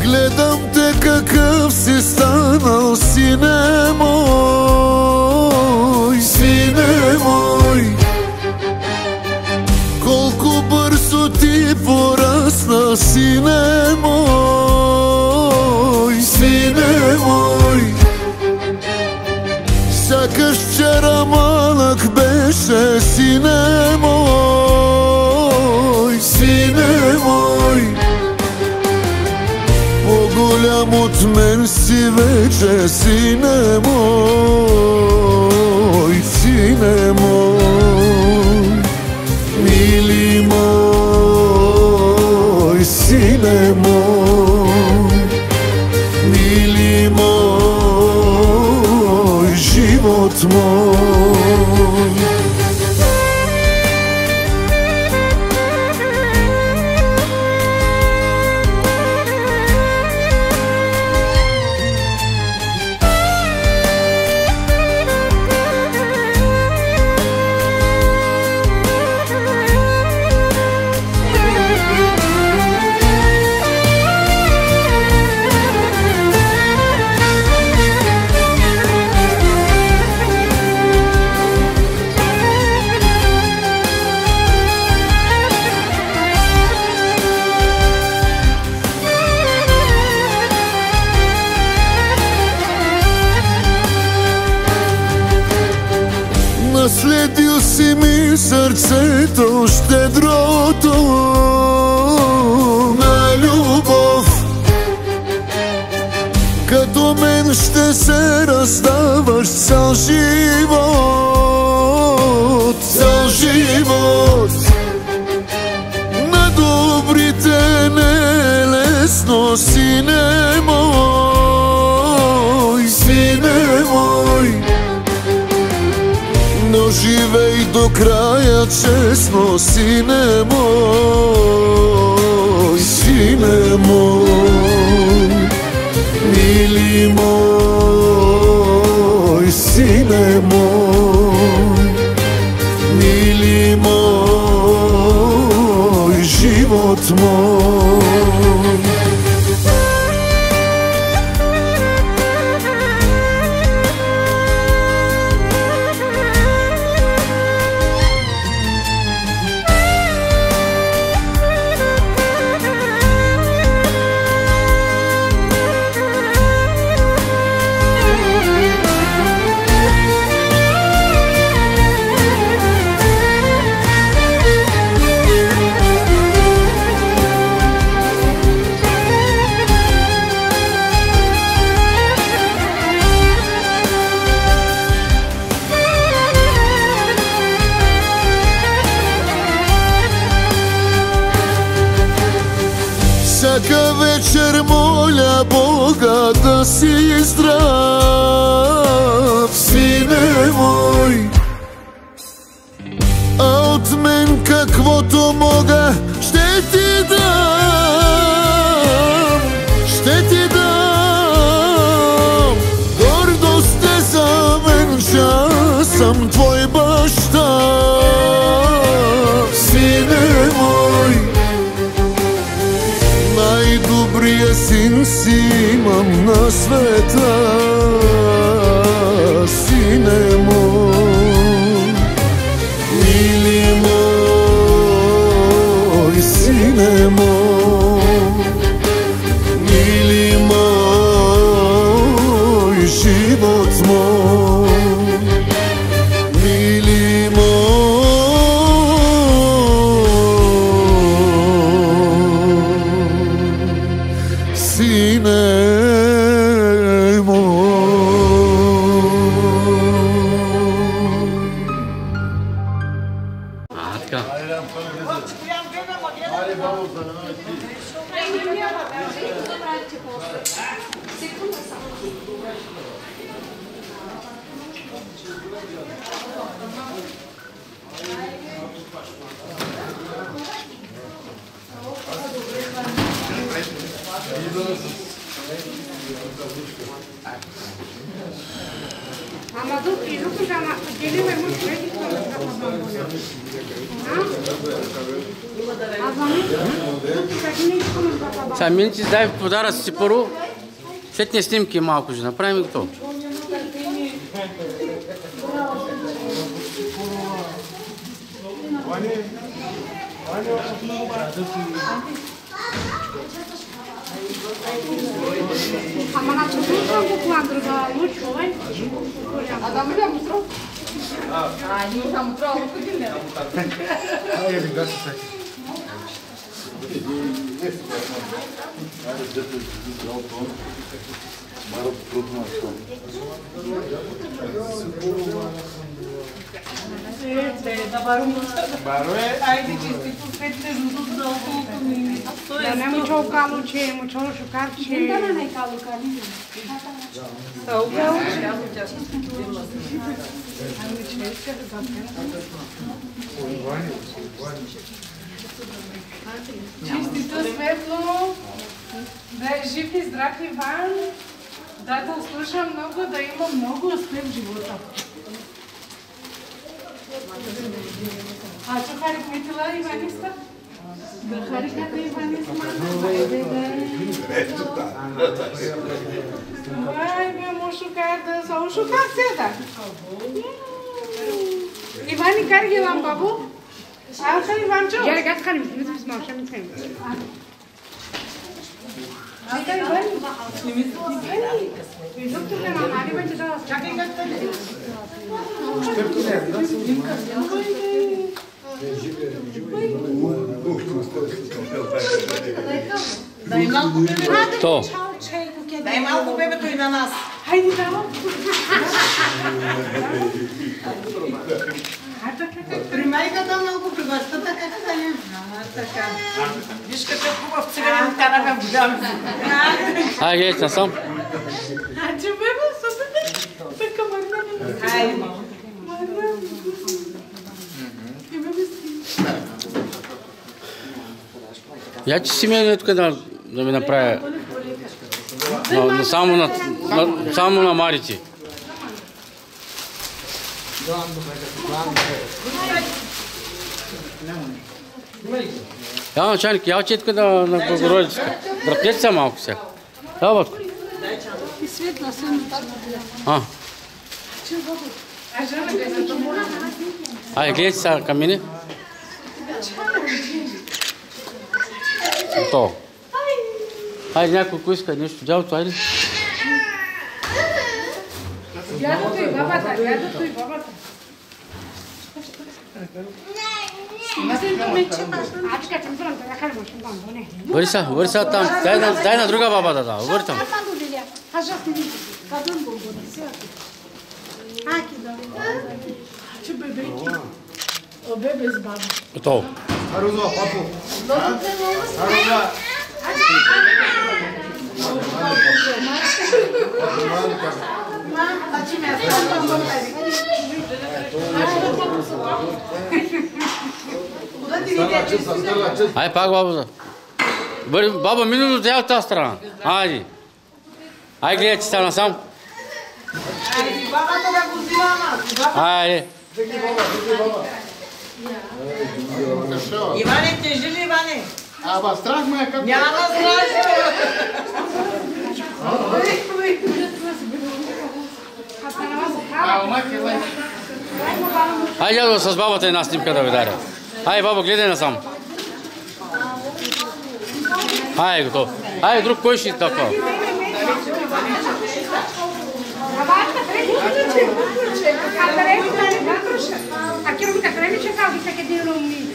Гледам те какъв си станал, сине мой, сине мой. Колко бързо ти порасна, сине мой, сине мой. Сякаш вчера малък беше, сине мой, сине мой. По-голям от мен си вече, сине мой, сине мой. Мили мой, сине мой, мили мой, живот мой. Наследил си ми сърцето, щедрото на любов. Като мен ще се раздаваш цял живот, цял живот. На добрите не е лесно, сине мой, сине мой. Но живей до края честно, сине мой, сине мой. Мили мой, сине мой, мили мой, живот мой. Всяка вечер моля Бога да си здрав, сине мой. А от мен каквото мога ще ти дам, ще ти дам. Гордост е за мен, че аз съм твой баща, сине мой. Най-добрия син си имам на света, сине мой. Мили мой, сине мой, мили мой, живот мой. Мили сине мой. Така. Ама тук и тук ама делиме му човек и това да бомбона. А за мен тук как не искам да бомбона. Сега минути дай подаръци си първо. След не снимки малко ще направим и готово. Ама на чудо го пландра да лучове. А да ми да му срок. Не съм трогал година. Ajde, čestito svetne zudut za okolko mini. Ja ne mu čov kaluče, mu čov šukarče. Dana ne kalukani. Sa ukaluče. Чистито светло, да е жив и здрав Иван, да слуша много, да има много успех в живота. А че харик митила Иваниста? Да харикате Иваниста? Ай, бе, му шукар да са ушукар седа. Ивани, кар ги вам, бабу? Алха, Иванчо? Я регат хани, ми сме смал, ще ми сме. Алха, Ивани? Доктор не мамали, бе, да Чакай как те Дай малко бебето. То. Дай малко бебето и на нас. Хайде, давам. При майката много, при бащата как да не? Така. Виж какъв хубав циганин караме в голям. Ай, гледайте насам. А че бебе, супер. Така мърна. Хайде, малко. И бебе си. Я че си ме тук да ми направя. Само на Марите. Я началник, я че тук на Богородицка. Братлете са малко сега. Да, батко. И светла сънца. Ай, гледайте сега към мене. То. Хайде, някой иска нещо. Дялото, айде. Дядото и бабата, дядото и бабата. Ачка, ти мислям, да хали машин бамбоне. Върви са там. Дай на друга баба да дава. Върви там. Че бебеки. О, бебе с баба. Готово. Арузо, папу. Арузо. Ай, пак баба. Баба, минало тя от тази страна. Айде. Ай, гледайте сега насам. Айде, бабата да го взимама. Айде. Иване, тежи ли, Иване? Ама страх ме е как... Няма страх. Ай, дядо, с бабата една снимка да ви даря. Ай, баба, гледай насам. Ай, готово. Ай, друг кой ще така?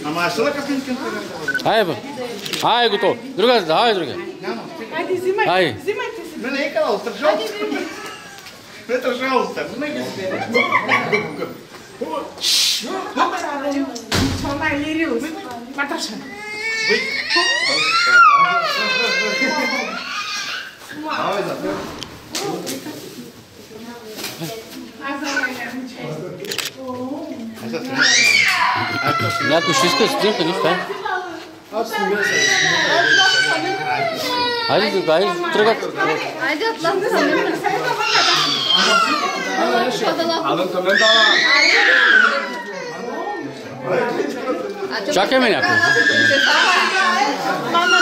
Ама аз ще как искам да... Ай, бе. Ай, готово. Друга, давай друга. Айде, взимайте. Ай. Взимайте се. Не е казал, пожалуйста. Не, пожалуйста. Това е Лириус. Маташа. Давай, да. Някой ще иска да снимка, нищо. Аз снимя се. Haydi trăgat. Haydi atlandı. Alın komendala. Çak hemen yapıyor. Mama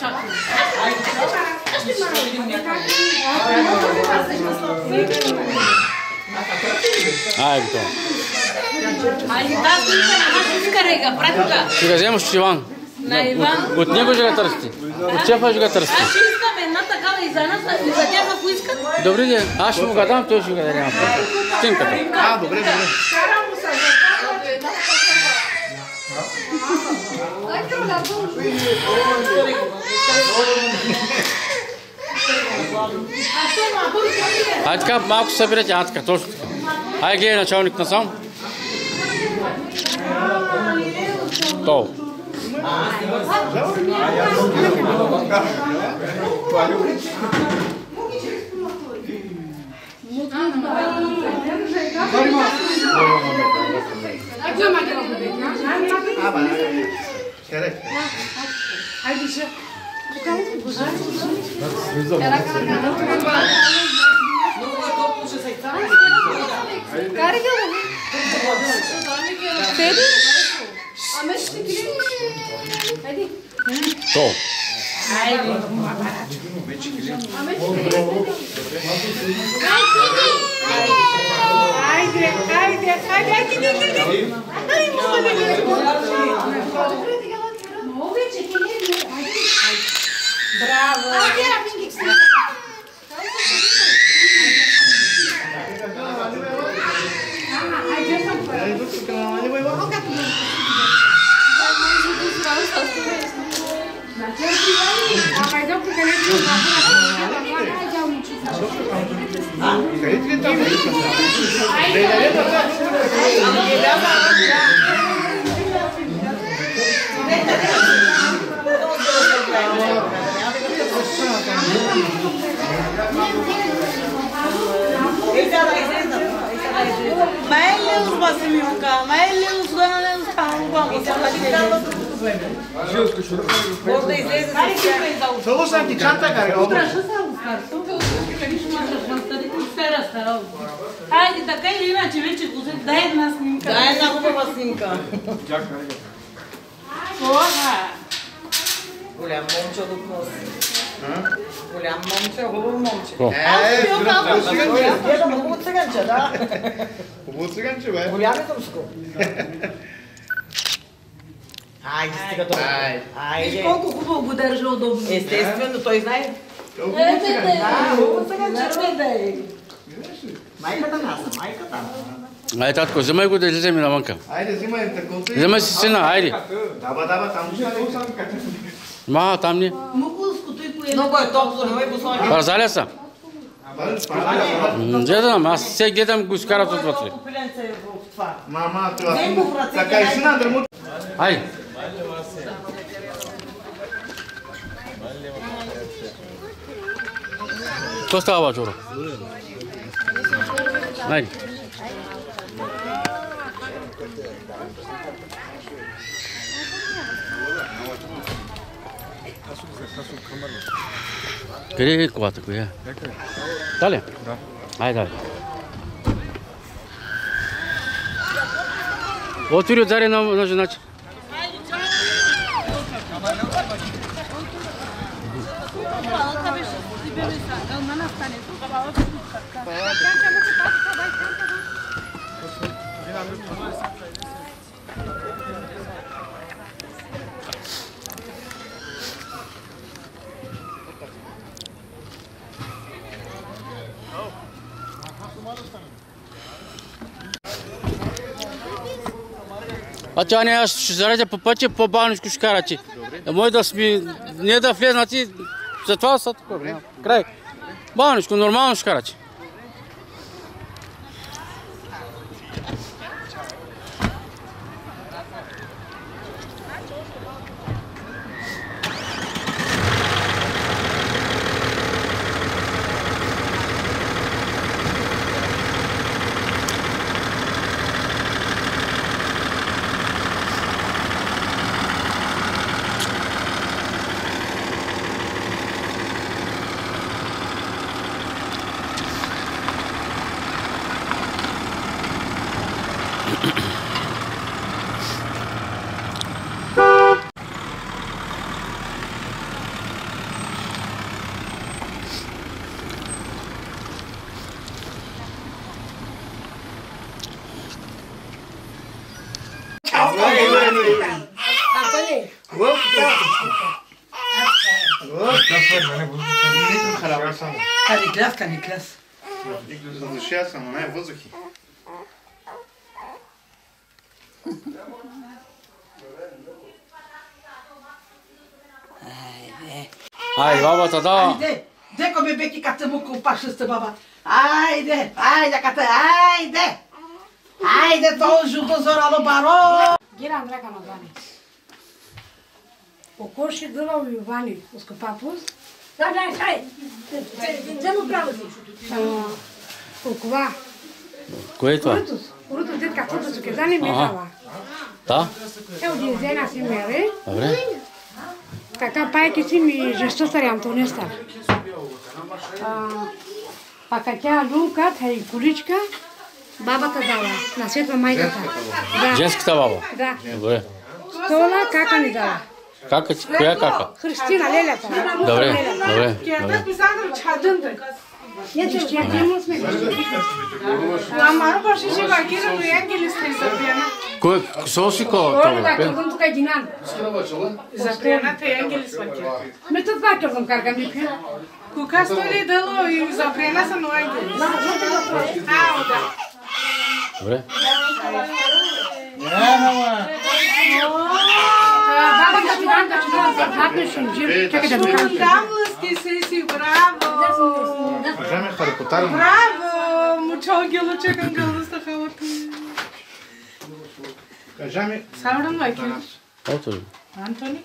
çak. Haydi tamam. Ай, да, скарега, пратка. Сега вземаш Иван. На Иван. От него ще го търсите. От шефа ще го търсите. Аз ще искам една такава и за нас, и за тях, ако искат. Добре, де. Аз ще му го дам, той ще го даде няма. Стинката. Добре. Хайде така, малко се съберете. Така, точно така. Хайде, гледай началник насам. То. Haydi şey. То. Маелеус Василюка, маелеус Ганелеус Пангуам, може да излезе с Само съм ти чанта, карга. Хайде, така или иначе вече дай една снимка. Дай една хубава снимка. Кога? Голям момче до носи. Голям момче, хубаво момче. Гледам хубаво циганче, да. Хубаво циганче, бе. Голям е тъмско. Айде, стига това. Айде. Колко хубаво го държа удобно. Естествено, той знае. Хубаво циганче. Майката нас, майката. Айде, татко, вземай го да излезем навънка. Айде, взимай такова. Вземай си сина, айде. Дава, там ще Ма, там не. Мукловското и поеда. Много е топло, не ме послага. Парзаля са. Гледам, аз се гледам го изкарат отвътре. Мама, това. Така и сина, дръмут. Айде. Какво става, Чоро? Айде. Къде е колата? Коя? Дали? Да. Айде, дали. Отвори отзади на женаче. А тя не ще заредя по пътя, по-бавничко ще карате. Може да сме, не да влезнати, затова са такова. Край. Бавничко, нормално ще карате. Каникляс. Задушя съм, но не въздухи. Айде, бабата, да. Айде, деко ме беки ката му купашеста баба. Айде, ката, айде. Айде, то жуто зорало баро. Гирам река на Вани. Окоши дъва ми Вани, уско папус. Да, хай. Вземо право си. Окова. Кое е това? Урутус детка, фото суке, да не ме дава. Да? Ево дизена си мери. Добре. Така пайки си ми жесто стари Антонестар. Пака тя Лука, тая количка, бабата дала, на светла майката. Да. Женската баба? Да. Добре. Стола кака ми дала. Кака ти? Коя кака? Христина, лелята. Добре, добре. Ето, че демо сме. Ама баше ще вакира до Янгели сте запияна. Кое соси ко Тоа това? да кърдам тук единан. Запияната Янгели с вакира. Ме тут това кърдам каргам ми пия. Кога столи дало и запияна са на Янгели. Ао, да. Добре. Бабата ти данка, че дала за хатнешен жир. Чакай да докарам. Камлъски си, браво! Време харипотарно. Браво! Мучогило, чекам гълъста халата. Кажа ми. Савран вакира. Ото ли? Антони?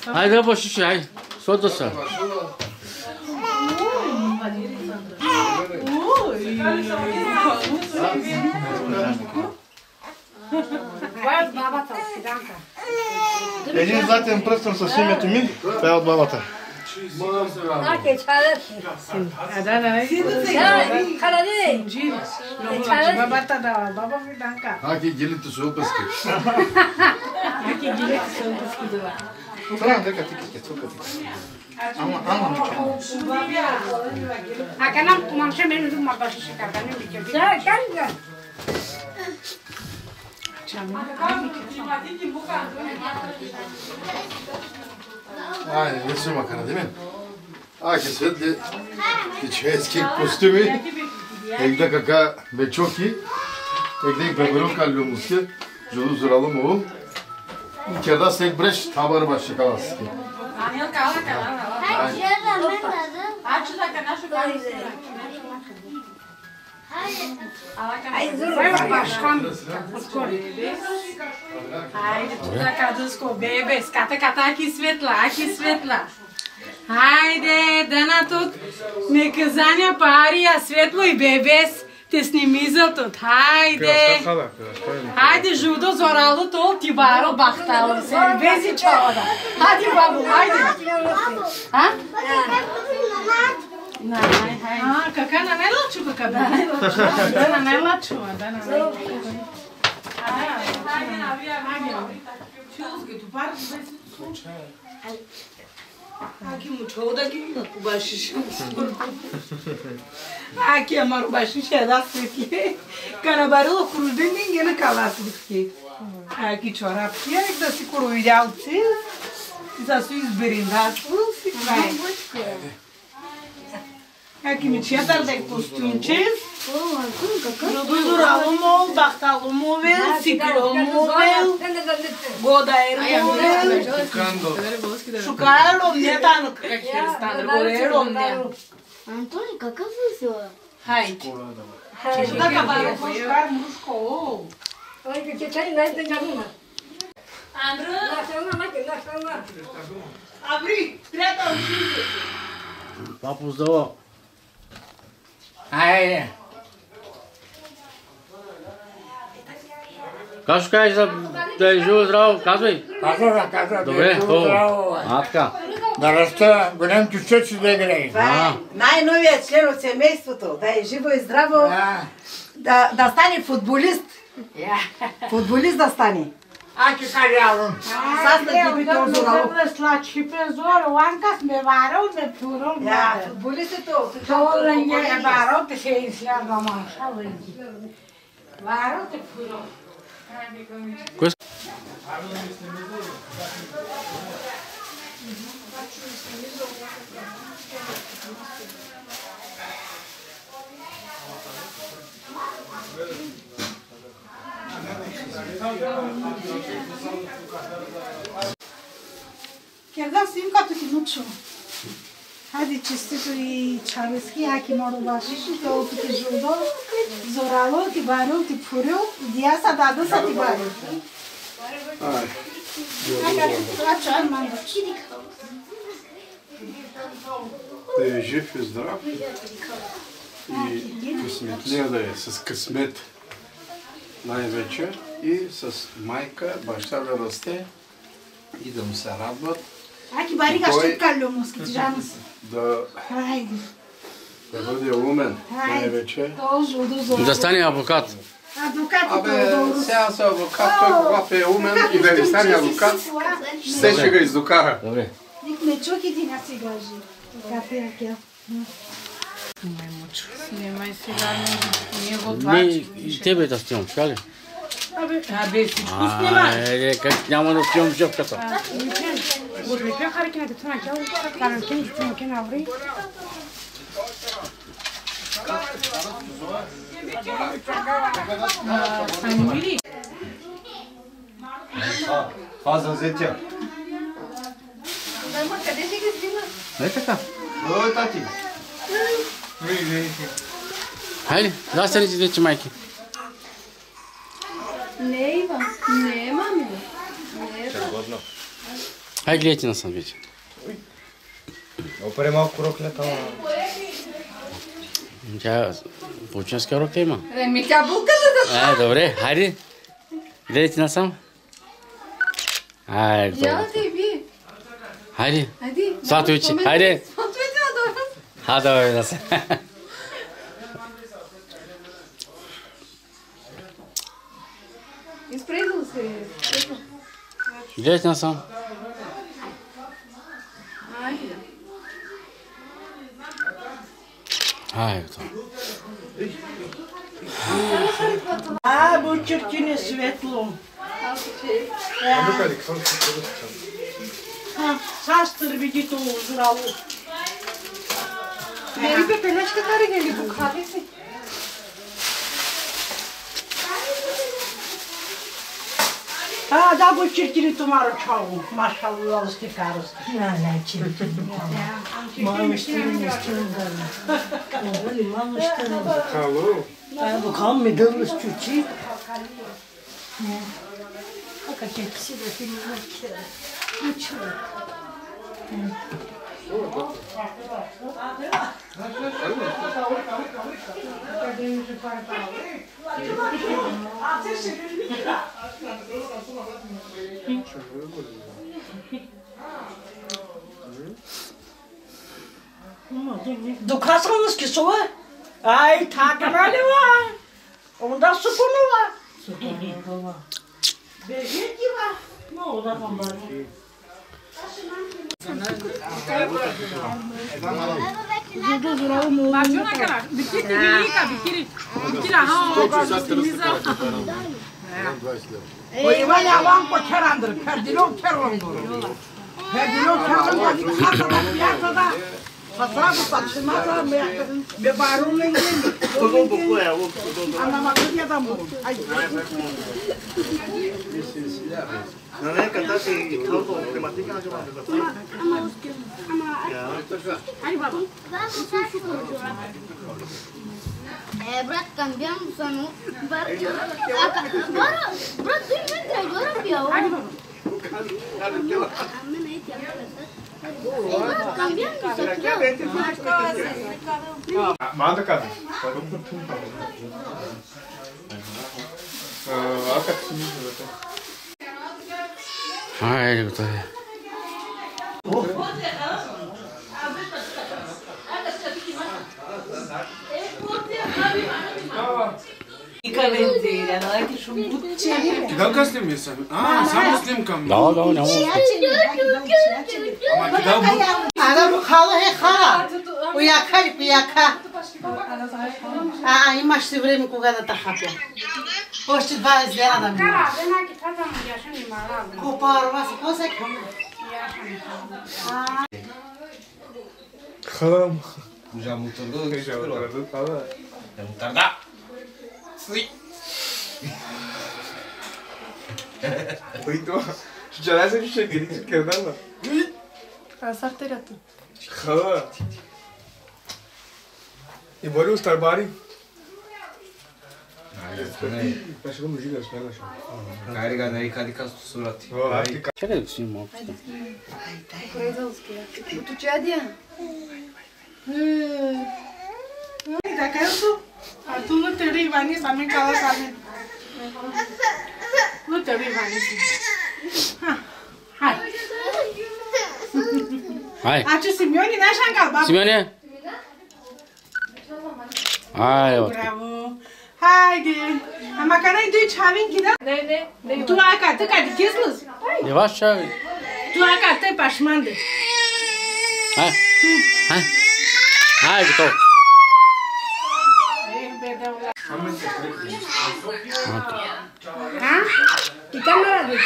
Айде да башише, айде. Сота са. Това е от бабата, от Фиданка. Един златен пръстен с името ми, това е от бабата. Бабата дава, баба Фиданка. Аки гилите са опаски. Това дека тики тука тики. Ама не чакам. Ака нам куманше мене дук ма башише каргам ми пия. Да, карга. Айде, не се макара, деме. Аки светли кичевски костюми. Егда кака бечоки. Егда и преберука люмуски. Жуду зуралу му. Керда стек бреш табар баşı kalaski. Айде, башкам. Ajde, tuda kadınsko bebe, skata aki svetla. Ajde, dana тут наказания пария, светло и бебес, те сними за тут. Хайде. Хайде, жудо зорало то ти баро бахтало се, бези чода. Хайде, бабу, хайде. А? Кака на не лачу, кака да? Да не лачу, да не лачу. Аки мучода ги башиш. Аки амар башиш да свети. Канабарило хруждени ги на каласовски. Аки чорапки, да си коровидялци. За су избериндаство си край. Аки ми четар да костюмче. Жудузурало мол, бахтало мовел, сикро мовел, годаер мовел, шукая ромня танок, как стандр, горе ромня. Антони, какъв е сила? Хайде. Така бара пошкар мушко. Ой, какие чай найдете джамуна. Андрю. На. Абри, трябва Папус дава. Айде. Как ще кажеш да е живо здраво? Казвай. Казва. Добре, хубаво. Така. Да расте голям тючец и да играе. Това е най-новият член от семейството. Да е живо и здраво. Да стане футболист. Футболист да стане. Аки кариалон. Слачи пезор, ланка сме варал, не туром. Футболист е то. Това не е варал, те се изследва маша. Варал те туром. Кой е? да снимката ти научила. Хайде, честито и чавески, аки моробашиш, долу ти жудо, зорало, ти барил, ти пурил, дия са дада са ти барил. Чай, манда. Да е жив и здрав и късметлия да е, с късмет най-вече и с майка, баща да расте и да му се радват. Аки барига ще калю муските жанас. Да бъде умен най-вече. Да стане адвокат. Сега са адвокат, той когато е умен и да не стане адвокат, все ще го издокара. Добре. Не чуки ти на си гажи. Така е акия. Немай мучо. Немай сега, ние го твачи. И тебе да снимам, така ли? Абе, всичко снимай. Айде, как няма да снимам жъвката? Гурбекя харикина да тuna кял, каранкен да тuna кен аври. Санимири. Фаза взетя. Мама, къде си ги снима? Не така. Ой, тати. Хайде, да станете вече, майки. Не, Ива. Не, мами. Не, Хайде, гледайте насам вече. Опре малко роклята. Тя починска рокта има. Ми тя булката да... Добре, хайде. Гледайте насам. Хайде, добре. Ялате и ви. Хайде. Хайде. Сватовичи, хайде. Сватовичи на добре. Добре, да се. Изпредил се. Гледайте насам. Айде. Хайде, това. Бучерчине светло. Састър видите здраво. Мери пепелечка кари гели бухали си. Да, бучерчине томаро чао. Машалла, сте карост. Не, чирчине. Мама ще не стенга. Оли мама ще не. Хало. Bakalım mı dönmüş çüçü? Hakikaten ikisi de filmler ki. Uçuyor. Dokasanız ki soğuk. Ay takanalı var. Onda supunu var. Supunu var. Bezirki var. Ne o da kambar. Bacuna cara, bikiri bica, bikiri. Bikiri ha, simiza. Oy var ya van ko kerandır. Perdilon kerandır. Perdilon kerandır. Kasada piyasada. Kasada satışmada be barunun geldi. Todo bu ya. Anlamadım ya da bu. Ay. Não é cantar se caldo temática não chama de Брат, cambiamos a no. Brат, 2 metri ai doar piau. Manda cara. Хайде, готови. И календаря, давайте шумбутче. Кидалка снимай сами. Само снимкам. Да, няма. Ама кидал Adam hala he hala. Уякай, уяка. Имаш си време кога да тахапя. Още 20 дена да ми. Cara, ven aqui, faz a mulher, deixa eu animar. Копарва се, какво се към? Халам. Já me tardou. Já me tardou, fala. Já me tardar. Fui. Então, já nessa que cheguei, que quer dar lá. Това са артерията. Ха. И бори устарбари. Беше го мъжи да смелаш. Хайде га, нали хади касто сурати. Чакай да си малко. От чадия. И така ето. А ту на тери Ивани сами кала сами. На тери Ивани си. Хай. Хай. А че Симеони не шанкал, баба. Симеони. Хайде, батко. Браво. Хайде. Ама къде идой чавинки, да? Не. Това как ти кислас? Не ваш чави. Това как те пашманде. Хай. Хай. Хай, готово. А? И камера бе.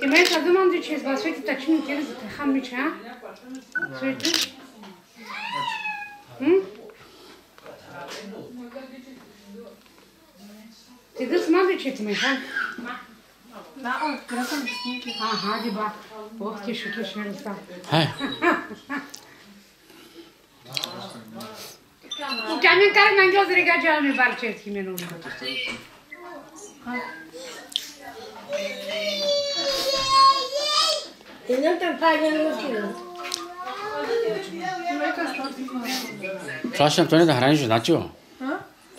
Ти ме ще думам да че с свети тачни тели за тахам мича, а? Свети? Ти да смази, че ти ме, а? Да, красам снимки. Ага, диба. Ох, ти ще ще не става. Хай. Тя ми кара на ангел да рега, че ми барчетки минули. И не там паня на сина. Трябваше Антония да храни жена, чего?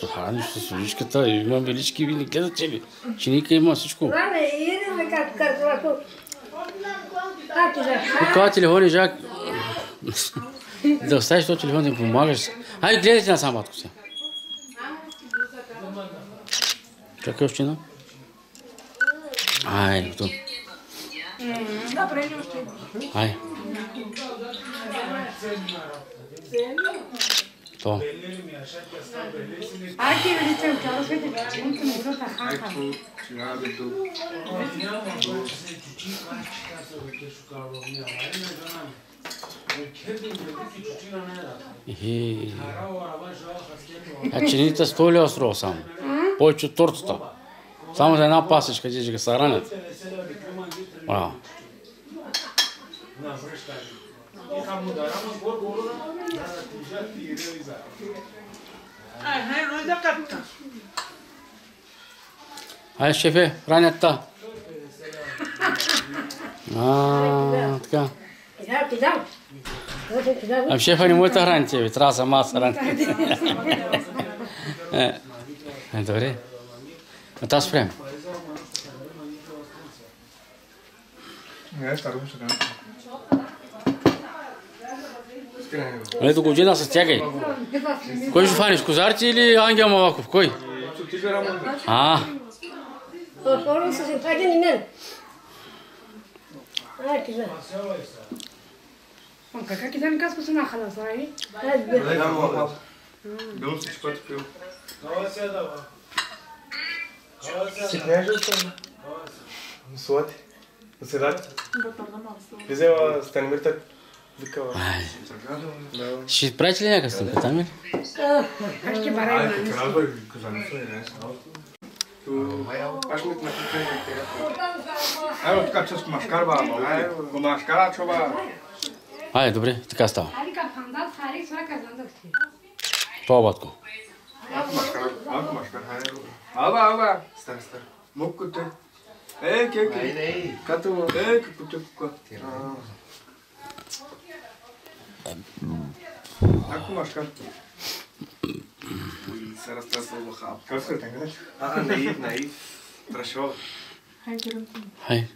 Да храниш с личката, имам велички вини, гледате ли? Чиника има всичко. Ране, идем как картофел. Как за? Кога телефони, Жак? Да оставиш този телефон да ми помагаш. Хайде, гледайте на саматко си. Чакай още една. Айде, готово. Да, прени още. Айде. То. Ай, ти величе, учава свети, че му не са тахаха. А чините 100 лева струва само. Повече от тортата. Само за една пасечка, че ги са ранят. Браво. Ай, рой да катка. Айде, шефе, ранят та. Така. Ами шефа не може да храни тебе, трябва сама да се храни. Добре. А та спрем. До година се стягай. Кой ще фаниш, Козарти или Ангел Малаков? Кой? Скоро са се пади ни мен. Ай, ти за. Как и да не казва се нахала, знаеш? Било си което пил. Си княжа остави. Слати. Да се дати. Визела Станимирта викала. Ще правите ли някакъв снимка, Тамир? Как ще барай на Аз ми на Айде, така че с маскар, баба. Го маскара, чоба. Айде, добре, така става. Алика пандат, харик, сора казандах ти. Това, батко. Малко маскар, хайде. Аба. Стар. Муккоте. Кеки. Като, капуте кука. Ако маскар. Сега става да хап. Как се тънгаш? Наив. Трашо. Хай.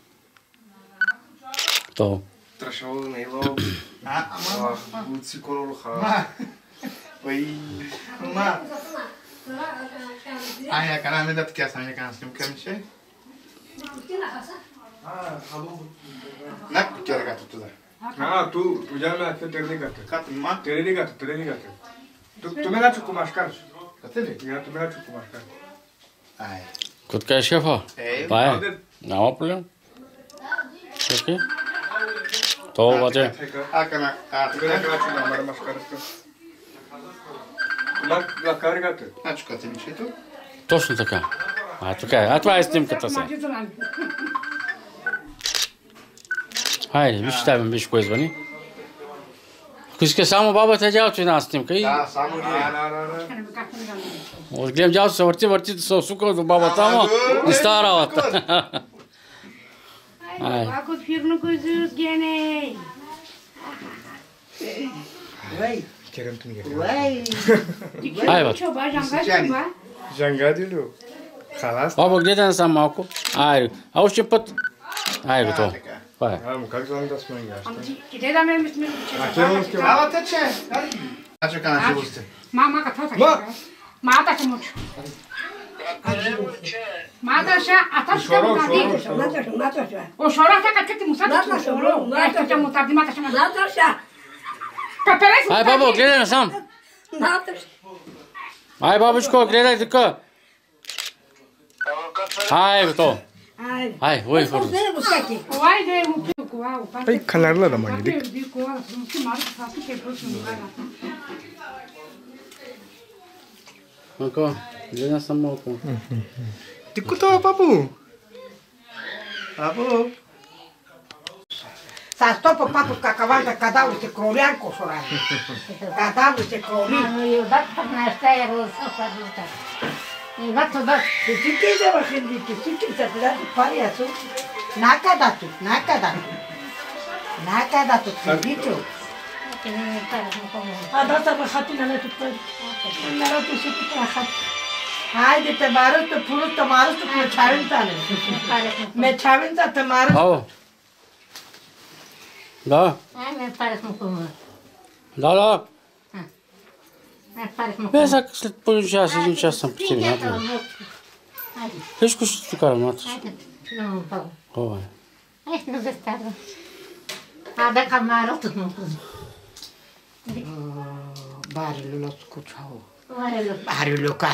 То. Трашо, наило. Ама. Гуци коло ха. Ой. Ма. Ай, cara me da que essa minha canção que me che. Na que era gato tudo. Tu já me até ter ligado. Gato ma. Ter ligado. Tu me dá chucu mascar. Catele? Já tu me dá chucu mascar. Ai. Кот кай шефа? Това е. Няма проблем. Окей. То обаче. Акана. Tu me dá chucu na mascar. Ма каригате. Значи като ми чето. Точно така. това е снимката сега. Хайде, виж кой звъни. Ако иска само бабата дялото една снимка и... Да, само ние. Може гледам дялото се върти, да се осука до бабата, ама не става работа. Айде, ако фирно козус гене. Керемто ми Айде, Жангади ли? Халас? баба, гледай насам малко. Айде, а още път. Айде, готово. Това е. Как звън да сме гаща? Къде да ме сме че? Ала тече! Значи кана ще гости. Мама, какво така? Мата ще мучу. Мата ще, а та ще му тади. О, шора ще, как ти му сати? Ето ще му тади, мата ще му тади. Ай, бабо, гледай насам. Ай, бабочко, гледай така. Ай, готово. Ай, ой, хора. Ай, канарла да мани дик. Ако, гледай насам малко. Тико това, папу. Папу. Sa stopo papu kakavanta kadavu se kroljanko šoraj. Kadavu se kroli. И отдата на стая роза. И вато да. Всички вземаш индики, всички се предати пари, а су. Накадато, накадато. Накадато, сидичо. А да са бахати на лето пари. Нарото си пита хати. Хайде, те марото, пурото, марото, мечавинта не. Мечавинта, те марото. Ало. Да. Ме парах му помога. Да. Парах му Бе, след половин час, един час съм потили. Всичко ще ти карам, мата. Ова е. Ето да става. А да камарото му помога. Барило скучало. Барило. Барило кари.